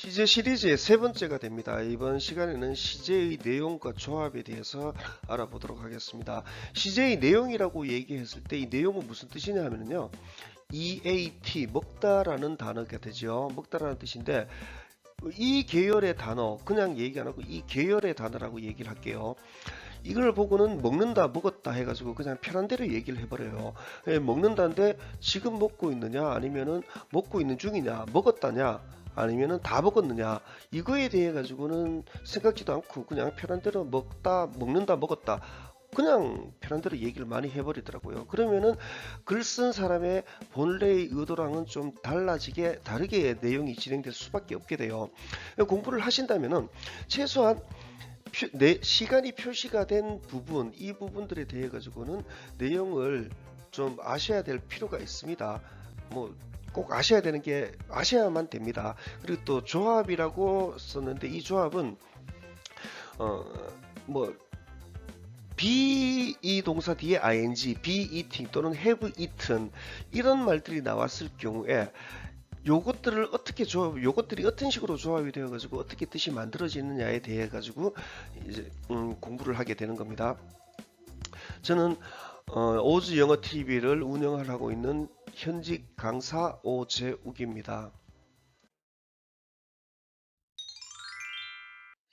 시제 시리즈의 세 번째가 됩니다. 이번 시간에는 시제의 내용과 조합에 대해서 알아보도록 하겠습니다. 시제의 내용이라고 얘기했을 때 이 내용은 무슨 뜻이냐 하면요. EAT, 먹다라는 단어가 되죠. 먹다라는 뜻인데 이 계열의 단어, 그냥 얘기 안 하고 이 계열의 단어라고 얘기를 할게요. 이걸 보고는 먹는다, 먹었다 해가지고 그냥 편한 대로 얘기를 해버려요. 먹는다인데 지금 먹고 있느냐, 아니면은 먹고 있는 중이냐, 먹었다냐, 아니면은 다 먹었느냐, 이거에 대해 가지고는 생각지도 않고 그냥 편한 대로 먹다, 먹는다, 먹었다. 그냥 편한 대로 얘기를 많이 해버리더라고요. 그러면은 글 쓴 사람의 본래의 의도랑은 좀 다르게 내용이 진행될 수밖에 없게 돼요. 공부를 하신다면은 최소한 시간이 표시가 된 부분, 이 부분들에 대해 가지고는 내용을 좀 아셔야 될 필요가 있습니다. 뭐 꼭 아셔야 되는 게 아셔야만 됩니다. 그리고 또 조합이라고 썼는데 이 조합은 뭐 be 이 동사 뒤에 ing, be eating 또는 have eaten 이런 말들이 나왔을 경우에 요것들이 어떤 식으로 조합이 되어 가지고 어떻게 뜻이 만들어지느냐에 대해 가지고 이제 공부를 하게 되는 겁니다. 저는 오즈 영어 TV를 운영을 하고 있는 현직 강사 오재욱입니다.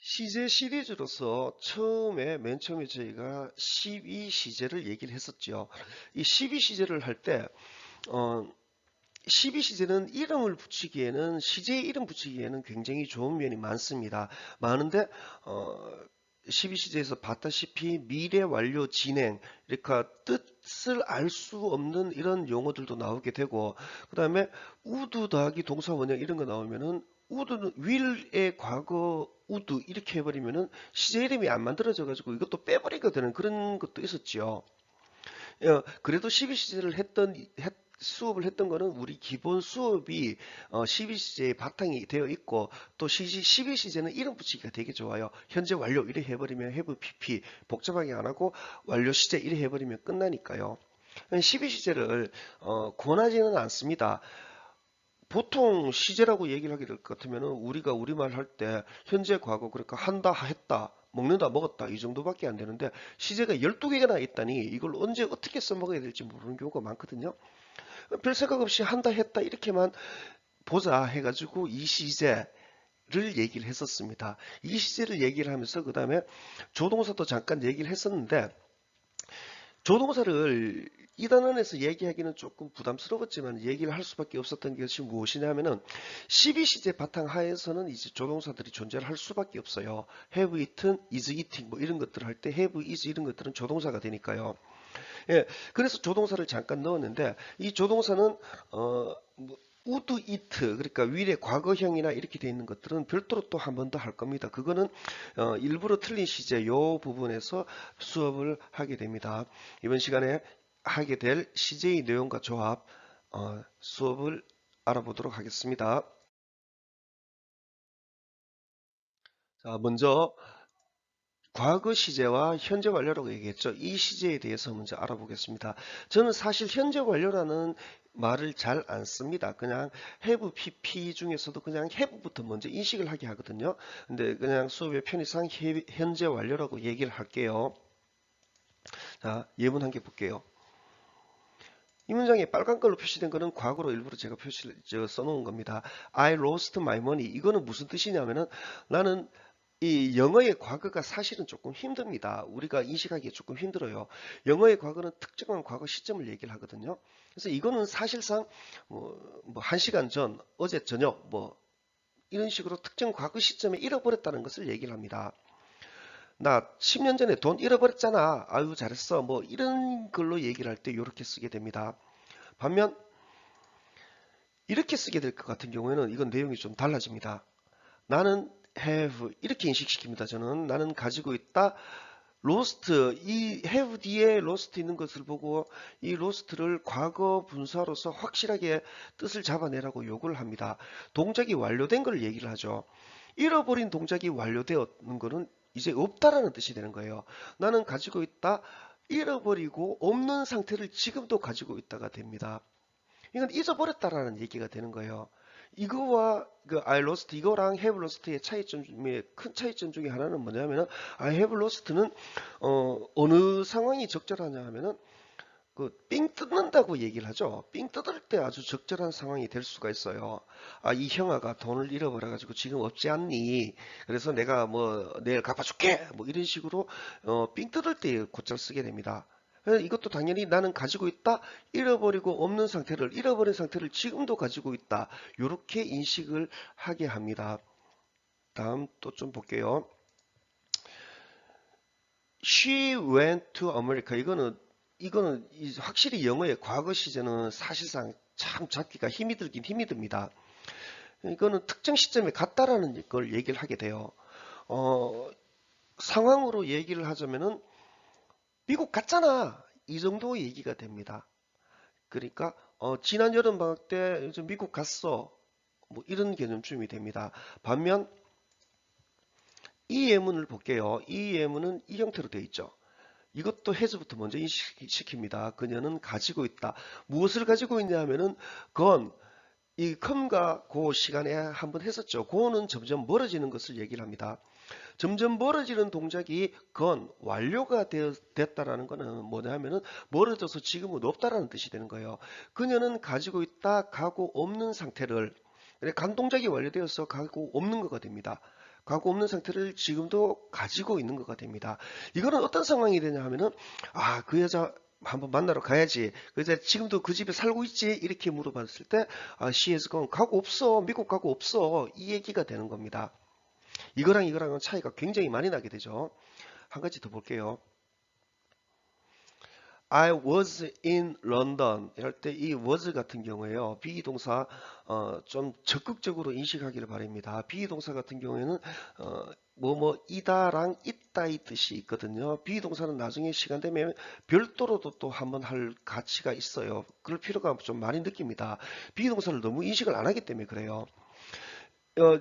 시제 시리즈로서 맨 처음에 저희가 12시제를 얘기를 했었죠. 이 12시제를 할때 12시제는 이름을 붙이기에는 시제에 이름 붙이기에는 굉장히 좋은 면이 많습니다. 많은데 12시제에서 봤다시피 미래 완료 진행 이렇게 뜻을 알 수 없는 이런 용어들도 나오게 되고 그 다음에 우드 더하기 동사 원형 이런 거 나오면은 우드는 will의 과거 우드 이렇게 해버리면은 시제 이름이 안 만들어져 가지고 이것도 빼버리게 되는 그런 것도 있었지요. 그래도 12시제를 수업을 했던 거는 우리 기본 수업이 12시제의 바탕이 되어 있고 또 12시제는 이름 붙이기가 되게 좋아요. 현재 완료 이래 해버리면 have pp 복잡하게 안 하고 완료 시제 이래 해버리면 끝나니까요. 12시제를 권하지는 않습니다. 보통 시제라고 얘기를 하게 될 것 같으면 우리가 우리말 할 때 현재 과거 그러니까 한다 했다 먹는다 먹었다 이 정도밖에 안 되는데 시제가 12개나 있다니 이걸 언제 어떻게 써먹어야 될지 모르는 경우가 많거든요. 별 생각 없이 한다 했다 이렇게만 보자 해가지고 이 시제를 얘기를 했었습니다. 이 시제를 얘기를 하면서 그 다음에 조동사도 잠깐 얘기를 했었는데 조동사를 이 단원에서 얘기하기는 조금 부담스러웠지만 얘기를 할 수밖에 없었던 것이 무엇이냐면은 12시제 바탕 하에서는 이제 조동사들이 존재를 할 수밖에 없어요. have eaten, is eating 뭐 이런 것들을 할 때 have, is 이런 것들은 조동사가 되니까요. 예, 그래서 조동사를 잠깐 넣었는데 이 조동사는 뭐 would eat 그러니까 위의 과거형이나 이렇게 돼 있는 것들은 별도로 또 한 번 더 할 겁니다. 그거는 일부러 틀린 시제 요 부분에서 수업을 하게 됩니다. 이번 시간에 하게 될 시제의 내용과 조합 수업을 알아보도록 하겠습니다. 자, 먼저 과거 시제와 현재 완료라고 얘기했죠. 이 시제에 대해서 먼저 알아보겠습니다. 저는 사실 현재 완료라는 말을 잘 안 씁니다. 그냥 have pp 중에서도 그냥 have부터 먼저 인식을 하게 하거든요. 근데 그냥 수업의 편의상 현재 완료라고 얘기를 할게요. 자, 예문 한 개 볼게요. 이 문장에 빨간 걸로 표시된 거는 과거로 일부러 제가 써놓은 겁니다. I lost my money. 이거는 무슨 뜻이냐면은 나는 이 영어의 과거가 사실은 조금 힘듭니다. 우리가 인식하기에 조금 힘들어요. 영어의 과거는 특정한 과거 시점을 얘기를 하거든요. 그래서 이거는 사실상 뭐 1시간 전, 어제 저녁 뭐 이런 식으로 특정 과거 시점에 잃어버렸다는 것을 얘기를 합니다. 나 10년 전에 돈 잃어버렸잖아. 아유 잘했어. 뭐 이런 걸로 얘기를 할 때 이렇게 쓰게 됩니다. 반면 이렇게 쓰게 될 것 같은 경우에는 이건 내용이 좀 달라집니다. 나는 have 이렇게 인식시킵니다. 저는 나는 가지고 있다. lost 이 have 뒤에 lost 있는 것을 보고 이 lost를 과거 분사로서 확실하게 뜻을 잡아내라고 요구를 합니다. 동작이 완료된 걸 얘기를 하죠. 잃어버린 동작이 완료되었는 것은 이제 없다라는 뜻이 되는 거예요. 나는 가지고 있다. 잃어버리고 없는 상태를 지금도 가지고 있다가 됩니다. 이건 잊어버렸다라는 얘기가 되는 거예요. 이거와 그 I lost 이거랑 have lost의 차이점 중에 큰 차이점 중에 하나는 뭐냐면은 I have lost는 어느 상황이 적절하냐 하면은 그 삥 뜯는다고 얘기를 하죠. 삥 뜯을 때 아주 적절한 상황이 될 수가 있어요. 아, 이 형아가 돈을 잃어버려 가지고 지금 없지 않니? 그래서 내가 뭐 내일 갚아줄게. 뭐 이런 식으로 삥 뜯을 때 곧잘 쓰게 됩니다. 이것도 당연히 나는 가지고 있다, 잃어버리고 없는 상태를, 잃어버린 상태를 지금도 가지고 있다. 이렇게 인식을 하게 합니다. 다음 또 좀 볼게요. She went to America. 이거는 확실히 영어의 과거 시제는 사실상 참 잡기가 힘이 들긴 힘이 듭니다. 이거는 특정 시점에 갔다라는 걸 얘기를 하게 돼요. 어, 상황으로 얘기를 하자면은 미국 갔잖아. 이 정도 얘기가 됩니다. 그러니까 지난 여름 방학 때 요즘 미국 갔어. 뭐 이런 개념쯤이 됩니다. 반면 이 예문을 볼게요. 이 예문은 이 형태로 되어 있죠. 이것도 has부터 먼저 인식시킵니다. 그녀는 가지고 있다. 무엇을 가지고 있냐 하면은 이 com과 그 시간에 한번 했었죠. go는 점점 멀어지는 것을 얘기를 합니다. 점점 멀어지는 동작이 완료가 됐다라는 것은 뭐냐 하면은 멀어져서 지금은 없다라는 뜻이 되는 거예요. 그녀는 가지고 있다, 가고 없는 상태를 간 동작이 완료되어서 가고 없는 거가 됩니다. 가고 없는 상태를 지금도 가지고 있는 거가 됩니다. 이거는 어떤 상황이 되냐 하면은 그 여자 한번 만나러 가야지. 그 여자 지금도 그 집에 살고 있지? 이렇게 물어봤을 때 she has gone. 가고 없어. 미국 가고 없어. 이 얘기가 되는 겁니다. 이거랑은 차이가 굉장히 많이 나게 되죠. 한 가지 더 볼게요. I was in London 이럴 때 이 was 같은 경우에요. 비동사 좀 적극적으로 인식하기를 바랍니다. 비동사 같은 경우에는 뭐뭐이다랑 있다 이 뜻이 있거든요. 비동사는 나중에 시간 되면 별도로도 또 한번 할 가치가 있어요. 그럴 필요가 좀 많이 느낍니다. 비동사를 너무 인식을 안 하기 때문에 그래요. 어,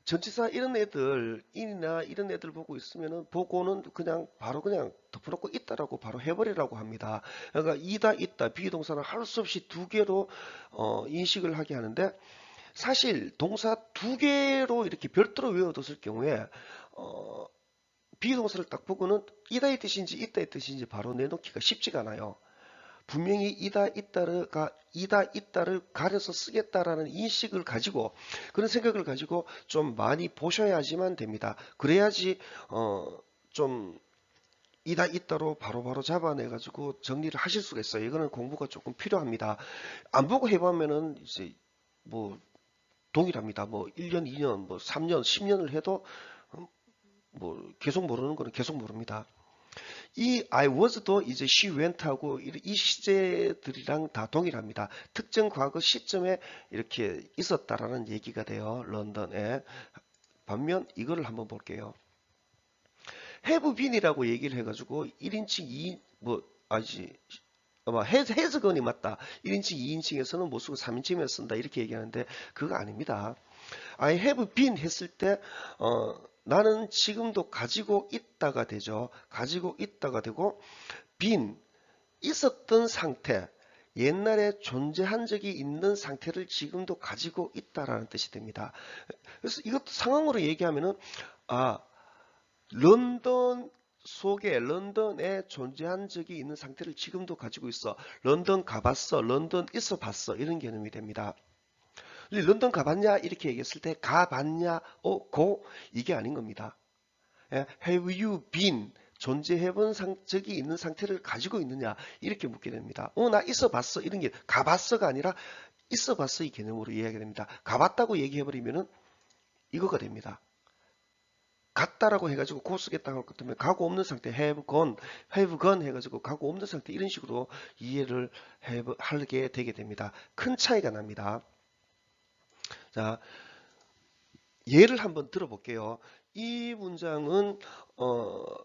전치사 이런 애들, 인이나 이런 애들 보고 있으면은 보고는 그냥 바로 그냥 덮어놓고 있다라고 바로 해버리라고 합니다. 그러니까 이다 있다 비동사는 할 수 없이 두 개로 인식을 하게 하는데 사실 동사 두 개로 이렇게 별도로 외워뒀을 경우에 어, 비동사를 딱 보고는 이다의 뜻인지 있다의 뜻인지 바로 내놓기가 쉽지가 않아요. 분명히 이다 있다를 가려서 쓰겠다라는 인식을 가지고 그런 생각을 가지고 좀 많이 보셔야지만 됩니다. 그래야지 좀 이다 있다로 바로바로 잡아내 가지고 정리를 하실 수가 있어요. 이거는 공부가 조금 필요합니다. 안 보고 해보면은 이제 뭐 동일합니다. 뭐 1년, 2년, 뭐 3년, 10년을 해도 뭐 계속 모르는 거는 계속 모릅니다. 이 I was도 이제 she went하고 이 시제들이랑 다 동일합니다. 특정 과거 시점에 이렇게 있었다라는 얘기가 돼요. 런던에. 반면 이거를 한번 볼게요. have been이라고 얘기를 해가지고 1인칭 2, 뭐, 아니지. 아마 해석건이 맞다. 1인칭, 2인칭에서는 못 쓰고 3인칭에 쓴다. 이렇게 얘기하는데 그거 아닙니다. I have been 했을 때 나는 지금도 가지고 있다가 되죠. 가지고 있다가 되고 been 있었던 상태 옛날에 존재한 적이 있는 상태를 지금도 가지고 있다라는 뜻이 됩니다. 그래서 이것도 상황으로 얘기하면은 아 런던 속에 런던에 존재한 적이 있는 상태를 지금도 가지고 있어. 런던 가봤어. 런던 있어 봤어. 이런 개념이 됩니다. 런던 가봤냐? 이렇게 얘기했을 때 가봤냐? 고? 이게 아닌 겁니다. Have you been? 존재해본 적이 있는 상태를 가지고 있느냐? 이렇게 묻게 됩니다. 나 있어 봤어. 이런 게 가봤어가 아니라 있어 봤어 이 개념으로 이해하게 됩니다. 가봤다고 얘기해버리면은 이거가 됩니다. 갔다라고 해가지고 고 쓰겠다고 할 것 때문에 가고 없는 상태 have gone 해가지고 가고 없는 상태 이런 식으로 이해를 하게 되게 됩니다. 큰 차이가 납니다. 자, 예를 한번 들어볼게요. 이 문장은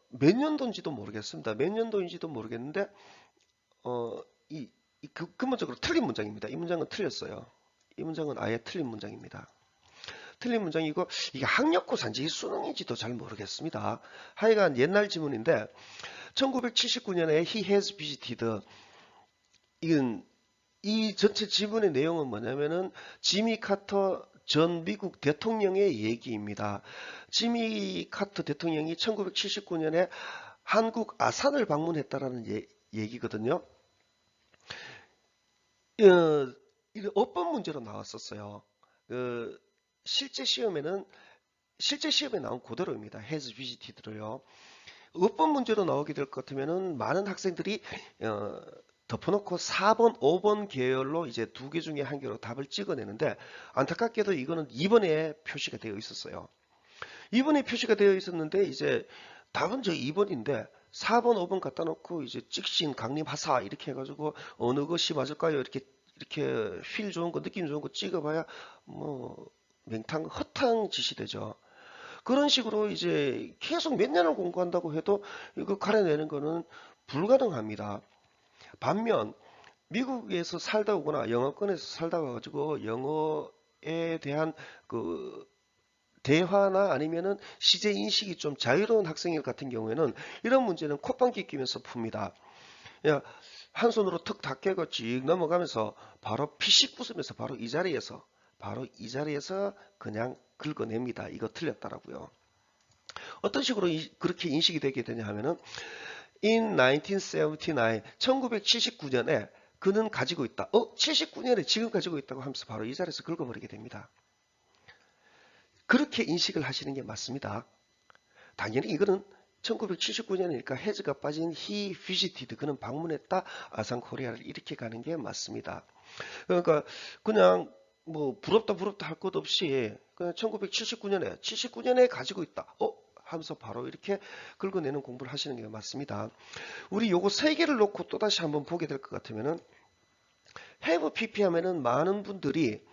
몇 년도인지도 모르겠습니다. 몇 년도인지도 모르겠는데 근본적으로 틀린 문장입니다. 이 문장은 틀렸어요. 이 문장은 아예 틀린 문장입니다. 틀린 문장이고 이게 학력고사인지 수능인지도 잘 모르겠습니다. 하여간 옛날 지문인데 1979년에 he has visited 이건 이 전체 지문의 내용은 뭐냐면은 지미 카터 전 미국 대통령의 얘기입니다. 지미 카터 대통령이 1979년에 한국 아산을 방문했다라는 얘기거든요. 이게 어법 문제로 나왔었어요. 그 실제 시험에 나온 그대로입니다. has visited로요. 어법 문제로 나오게 될 것 같으면은 많은 학생들이 덮어놓고 4번, 5번 계열로 이제 두 개 중에 한 개로 답을 찍어내는데 안타깝게도 이거는 2번에 표시가 되어 있었어요. 2번에 표시가 되어 있었는데 이제 답은 저 2번인데 4번, 5번 갖다 놓고 이제 찍신, 강림하사 이렇게 해가지고 어느 것이 맞을까요? 이렇게 필 좋은 거, 느낌 좋은 거 찍어봐야 뭐 맹탕, 허탕 짓이 되죠. 그런 식으로 이제 계속 몇 년을 공부한다고 해도 이거 가려내는 거는 불가능합니다. 반면 미국에서 살다 오거나 영어권에서 살다 와가지고 영어에 대한 그 대화나 아니면은 시제 인식이 좀 자유로운 학생 같은 경우에는 이런 문제는 콧방귀 끼면서 풉니다. 야, 한 손으로 턱 닦개고 쭉 넘어가면서 바로 피식 웃으면서 바로 이 자리에서 그냥 긁어냅니다. 이거 틀렸다라고요. 어떤 식으로 그렇게 인식이 되게 되냐 하면은 in 1979, 1979년에 그는 가지고 있다. 79년에 지금 가지고 있다고 하면서 바로 이 자리에서 긁어버리게 됩니다. 그렇게 인식을 하시는 게 맞습니다. 당연히 이거는 1979년이니까 해즈가 빠진 he visited, 그는 방문했다, 아산 코리아를 이렇게 가는 게 맞습니다. 그러니까 그냥 뭐 부럽다 할 것 없이 그냥 1979년에 가지고 있다. 하면서 바로 이렇게 긁어내는 공부를 하시는 게 맞습니다. 우리 요거 세 개를 놓고 또다시 한번 보게 될 것 같으면은 have pp 하면은 많은 분들이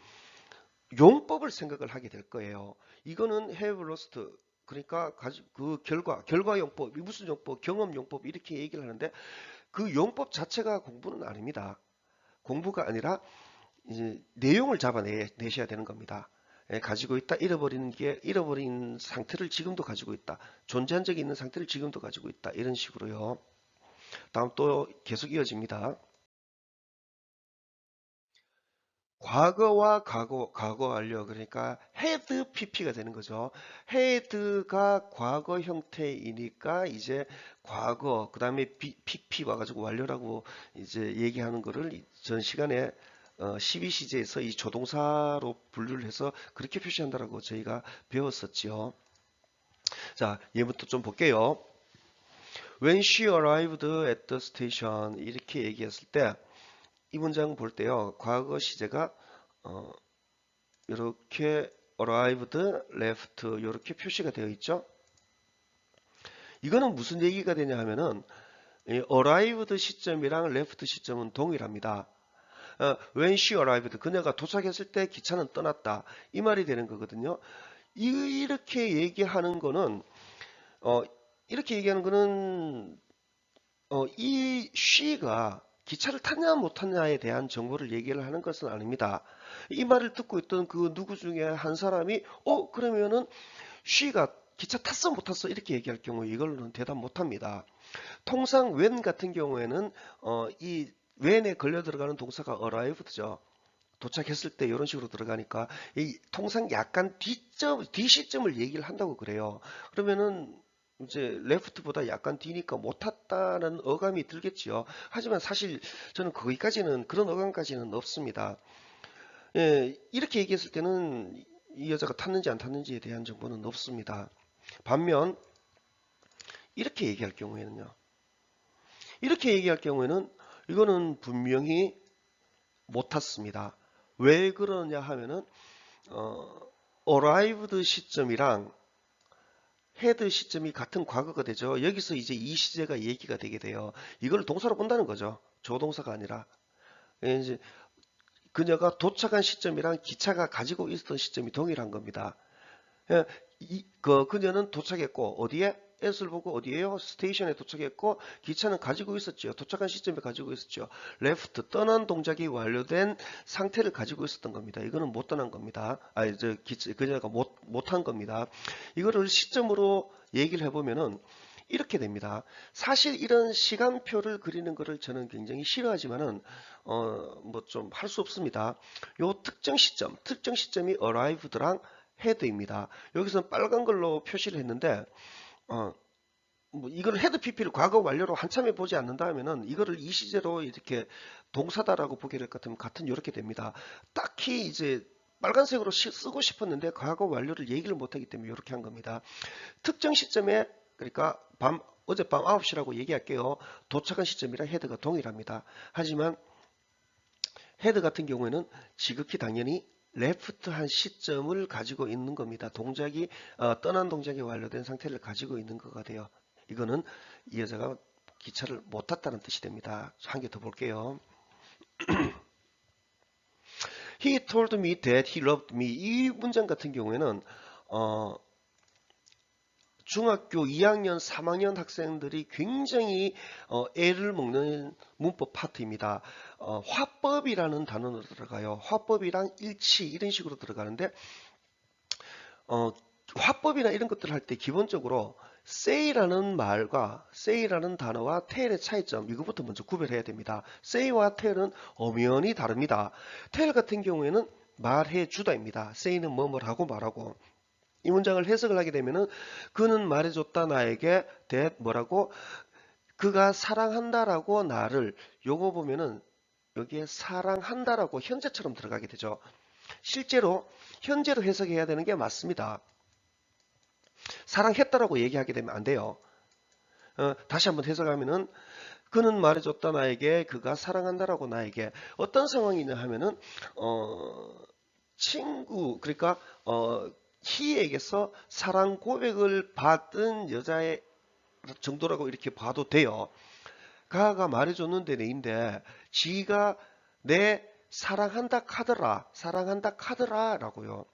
용법을 생각을 하게 될 거예요. 이거는 have lost, 그러니까 그 결과 용법, 무슨 용법, 경험 용법 이렇게 얘기를 하는데 그 용법 자체가 공부는 아닙니다. 공부가 아니라 이제 내용을 잡아내셔야 되는 겁니다. 가지고 있다, 잃어버린 상태를 지금도 가지고 있다, 존재한 적이 있는 상태를 지금도 가지고 있다, 이런 식으로요. 다음 또 계속 이어집니다. 과거와 과거 완료, 그러니까 had pp가 되는 거죠. had가 과거 형태이니까 이제 과거 그 다음에 pp 와가지고 완료라고 이제 얘기하는 거를 전 시간에 12시제에서 이 조동사로 분류를 해서 그렇게 표시한다라고 저희가 배웠었지요. 자, 얘부터 좀 볼게요. When she arrived at the station, 이렇게 얘기했을 때 이 문장 볼 때요, 과거 시제가 이렇게 arrived, left 이렇게 표시가 되어 있죠. 이거는 무슨 얘기가 되냐 하면은 arrived 시점이랑 left 시점은 동일합니다. when she arrived, 그녀가 도착했을 때 기차는 떠났다, 이 말이 되는 거거든요. 이렇게 얘기하는 거는 이 she가 기차를 탔냐 못 탔냐에 대한 정보를 얘기를 하는 것은 아닙니다. 이 말을 듣고 있던 그 누구 중에 한 사람이 그러면은 she가 기차 탔어 못 탔어 이렇게 얘기할 경우 이걸로는 대답 못 합니다. 통상 when 같은 경우에는 이 when에 걸려 들어가는 동사가 arrived죠. 도착했을 때 이런 식으로 들어가니까 통상 약간 뒷시점을 얘기를 한다고 그래요. 그러면은 이제 left보다 약간 뒤니까 못 탔다는 어감이 들겠지요. 하지만 사실 저는 거기까지는, 그런 어감까지는 없습니다. 이렇게 얘기했을 때는 이 여자가 탔는지 안 탔는지에 대한 정보는 없습니다. 반면 이렇게 얘기할 경우에는 이거는 분명히 못 탔습니다. 왜 그러냐 하면은 arrived 시점이랑 had 시점이 같은 과거가 되죠. 여기서 이제 이 시제가 얘기가 되게 돼요. 이걸 동사로 본다는 거죠. 조동사가 아니라. 이제 그녀가 도착한 시점이랑 기차가 가지고 있었던 시점이 동일한 겁니다. 그녀는 도착했고 어디에? s를 보고 어디에요? 스테이션에 도착했고 기차는 가지고 있었죠. 도착한 시점에 가지고 있었죠. left, 떠난 동작이 완료된 상태를 가지고 있었던 겁니다. 이거는 못 떠난 겁니다. 그녀가 못한 겁니다. 이거를 시점으로 얘기를 해보면은 이렇게 됩니다. 사실 이런 시간표를 그리는 것을 저는 굉장히 싫어하지만은 뭐 좀 할 수 없습니다. 요 특정 시점이 arrived랑 head입니다. 여기서는 빨간 걸로 표시를 했는데 뭐 이걸 헤드 PP를 과거 완료로 한참에 보지 않는다 하면은 이거를 이 시제로 이렇게 동사다라고 보게 될 것 같으면 같은 이렇게 됩니다. 딱히 이제 빨간색으로 쓰고 싶었는데 과거 완료를 얘기를 못하기 때문에 이렇게 한 겁니다. 특정 시점에 그러니까 어젯밤 9시라고 얘기할게요. 도착한 시점이랑 헤드가 동일합니다. 하지만 헤드 같은 경우에는 지극히 당연히 레프트한 시점을 가지고 있는 겁니다. 동작이 떠난 동작이 완료된 상태를 가지고 있는 거가 돼요. 이거는 이 여자가 기차를 못 탔다는 뜻이 됩니다. 한 개 더 볼게요. He told me that he loved me. 이 문장 같은 경우에는 중학교 2학년, 3학년 학생들이 굉장히 애를 먹는 문법 파트입니다. 화법이라는 단어로 들어가요. 화법이랑 일치 이런 식으로 들어가는데 화법이나 이런 것들을 할 때 기본적으로 say라는 말과 say라는 단어와 tell의 차이점 이거부터 먼저 구별해야 됩니다. say와 tell은 엄연히 다릅니다. tell 같은 경우에는 말해주다입니다. say는 뭐뭘 하고 말하고 이 문장을 해석을 하게 되면은 그는 말해줬다 나에게 that 뭐라고 그가 사랑한다라고 나를 요거 보면은 여기에 사랑한다라고 현재처럼 들어가게 되죠. 실제로 현재로 해석해야 되는 게 맞습니다. 사랑했다라고 얘기하게 되면 안 돼요. 다시 한번 해석하면은 그는 말해줬다 나에게 그가 사랑한다라고 나에게 어떤 상황이냐 하면은 친구 그러니까 희에게서 사랑 고백을 받은 여자의 정도라고 이렇게 봐도 돼요. 가가 말해줬는데 내인데 지가 내 사랑한다 카더라 라고요.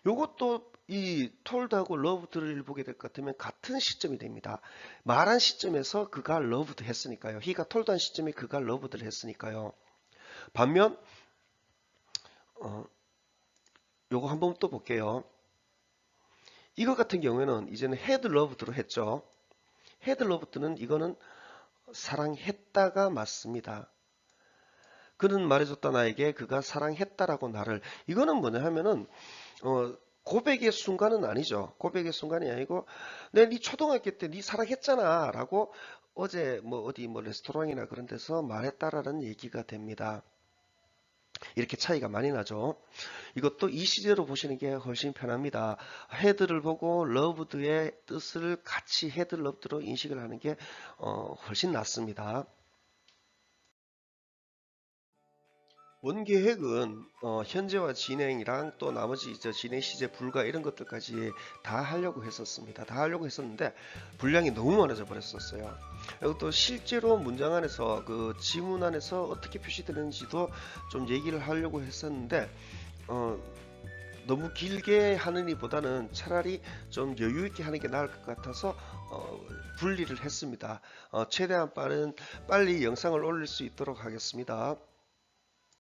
요것도 이 톨드하고 러브드를 보게 될 것 같으면 같은 시점이 됩니다. 말한 시점에서 그가 러브드 했으니까요. 희가 톨드한 시점에 그가 러브드를 했으니까요. 반면 요거 한번 또 볼게요. 이거 같은 경우에는 이제는 헤드 러브드로 했죠. 헤드 러브드는 이거는 사랑했다가 맞습니다. 그는 말해줬다 나에게 그가 사랑했다라고 나를 이거는 뭐냐 하면은 고백의 순간은 아니죠. 고백의 순간이 아니고 네 초등학교 때 네 사랑했잖아 라고 어제 뭐 어디 뭐 레스토랑이나 그런 데서 말했다라는 얘기가 됩니다. 이렇게 차이가 많이 나죠. 이것도 이 시제로 보시는 게 훨씬 편합니다. 헤드를 보고 러브드의 뜻을 같이 헤드 러브드로 인식을 하는 게 훨씬 낫습니다. 원계획은 현재와 진행이랑 또 나머지 진행 시제 불가 이런 것들까지 다 하려고 했었습니다. 다 하려고 했었는데 분량이 너무 많아져 버렸었어요. 그리고 또 실제로 문장 안에서 그 지문 안에서 어떻게 표시되는지도 좀 얘기를 하려고 했었는데 너무 길게 하느니보다는 차라리 좀 여유 있게 하는 게 나을 것 같아서 분리를 했습니다. 최대한 빨리 영상을 올릴 수 있도록 하겠습니다.